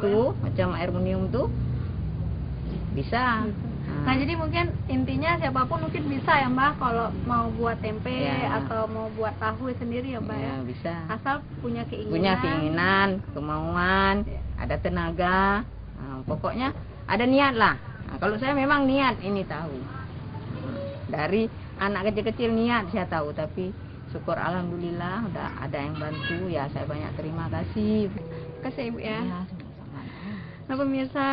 itu macam aermonium tuh bisa. Nah, jadi mungkin intinya siapapun mungkin bisa ya Mbak kalau mau buat tempe atau mau buat tahu sendiri ya Mbak ya. Bisa. Asal punya keinginan. Punya keinginan, kemauan, ada tenaga. Nah, pokoknya ada niat lah. Nah, kalau saya memang niat ini tahu. Dari anak kecil-kecil niat saya tahu, tapi syukur alhamdulillah udah ada yang bantu ya, saya banyak terima kasih. Kasih Ibu ya. Ya, sama-sama. Nah pemirsa,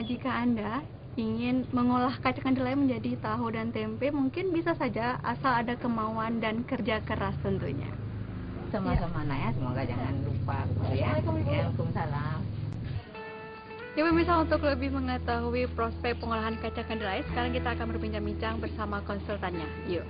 jika Anda ingin mengolah kacang kedelai menjadi tahu dan tempe, mungkin bisa saja asal ada kemauan dan kerja keras tentunya. Sama-sama nak ya, semoga jangan lupa ya. Waalaikumsalam. Ya pemirsa, untuk lebih mengetahui prospek pengolahan kacang kedelai, sekarang kita akan berbincang-bincang bersama konsultannya. Yuk.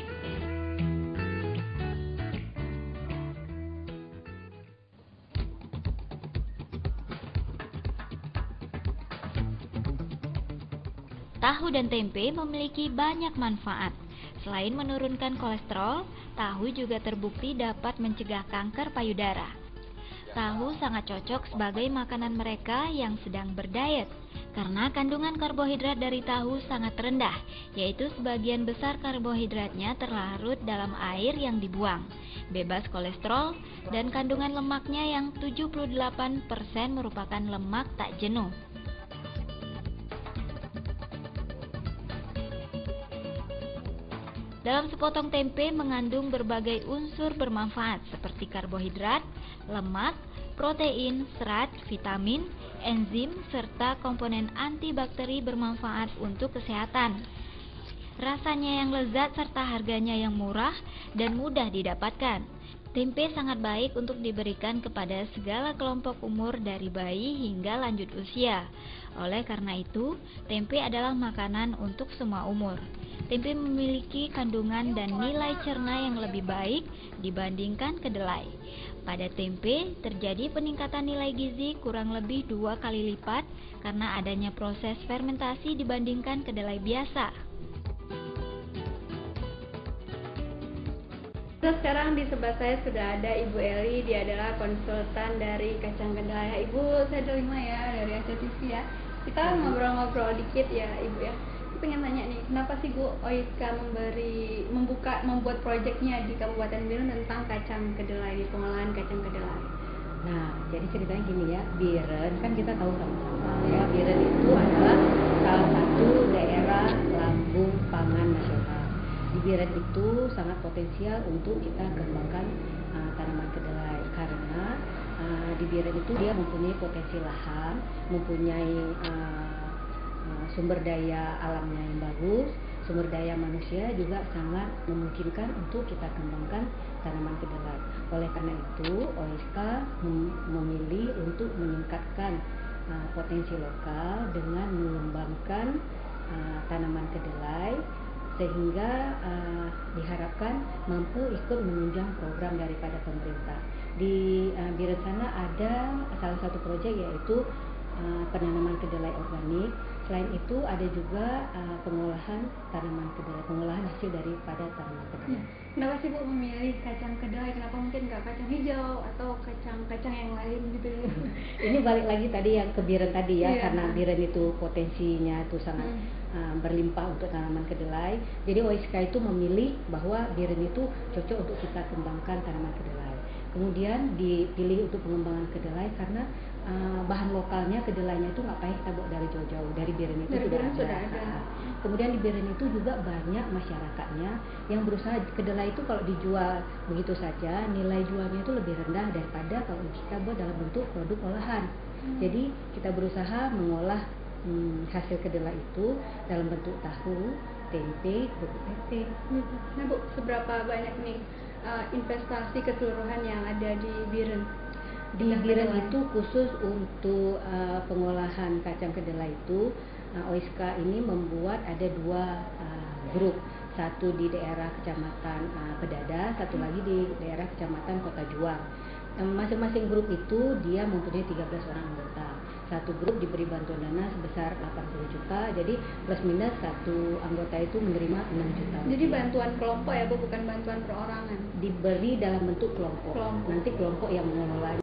Tahu dan tempe memiliki banyak manfaat. Selain menurunkan kolesterol, tahu juga terbukti dapat mencegah kanker payudara. Tahu sangat cocok sebagai makanan mereka yang sedang berdiet, karena kandungan karbohidrat dari tahu sangat rendah, yaitu sebagian besar karbohidratnya terlarut dalam air yang dibuang, bebas kolesterol, dan kandungan lemaknya yang 78% merupakan lemak tak jenuh. Dalam sepotong tempe mengandung berbagai unsur bermanfaat seperti karbohidrat, lemak, protein, serat, vitamin, enzim, serta komponen antibakteri bermanfaat untuk kesehatan. Rasanya yang lezat serta harganya yang murah dan mudah didapatkan. Tempe sangat baik untuk diberikan kepada segala kelompok umur dari bayi hingga lanjut usia. Oleh karena itu, tempe adalah makanan untuk semua umur. Tempe memiliki kandungan dan nilai cerna yang lebih baik dibandingkan kedelai. Pada tempe, terjadi peningkatan nilai gizi kurang lebih 2 kali lipat karena adanya proses fermentasi dibandingkan kedelai biasa. Sekarang di sebelah saya sudah ada Ibu Eli, dia adalah konsultan dari kacang kedelai. Ibu, saya terima ya dari ACTV ya. Kita ngobrol-ngobrol dikit ya Ibu ya. Saya pengen tanya nih, kenapa sih Bu OISKA membuat proyeknya di Kabupaten Biren tentang kacang kedelai, di pengolahan kacang kedelai? Nah, jadi ceritanya gini ya, Biren kan kita tahu sama-sama ya, Biren itu adalah salah satu daerah lambung pangan nasional. Di Biren itu sangat potensial untuk kita kembangkan tanaman kedelai karena di Biren itu dia mempunyai potensi lahan, mempunyai sumber daya alamnya yang bagus, sumber daya manusia juga sangat memungkinkan untuk kita kembangkan tanaman kedelai. Oleh karena itu, OISKA memilih untuk meningkatkan potensi lokal dengan mengembangkan tanaman kedelai sehingga diharapkan mampu ikut menunjang program daripada pemerintah. Di Biren sana ada salah satu proyek yaitu penanaman kedelai organik. Selain itu ada juga pengolahan tanaman kedelai, pengolahan hasil daripada tanaman kedelai. Kenapa sih Bu memilih kacang kedelai? Kenapa mungkin nggak kacang hijau atau kacang-kacang yang lain gitu? Ini balik lagi tadi yang ke Biren tadi ya, karena Biren itu potensinya itu sangat berlimpah untuk tanaman kedelai. Jadi OISKA itu memilih bahwa Biren itu cocok untuk kita kembangkan tanaman kedelai. Kemudian dipilih untuk pengembangan kedelai karena bahan lokalnya kedelainya itu nggak payah kita bawa dari jauh-jauh, dari Biren itu sudah ada. Kemudian di Biren itu juga banyak masyarakatnya yang berusaha kedelai itu kalau dijual begitu saja nilai jualnya itu lebih rendah daripada kalau kita buat dalam bentuk produk olahan. Jadi kita berusaha mengolah hasil kedelai itu dalam bentuk tahu, tempe, kerupuk tempe. Nah Bu, seberapa banyak nih investasi keseluruhan yang ada di Biren? Di Biren itu khusus untuk pengolahan kacang kedelai itu OISKA ini membuat ada 2 grup, satu di daerah kecamatan Pedada, satu lagi di daerah kecamatan Kota Juang. Masing-masing grup itu dia mempunyai 13 orang anggota. Satu grup diberi bantuan dana sebesar 80 juta, jadi plus minus satu anggota itu menerima 6 juta. Jadi bantuan kelompok ya Bu, bukan bantuan perorangan? Diberi dalam bentuk kelompok. Nanti kelompok yang mengelola.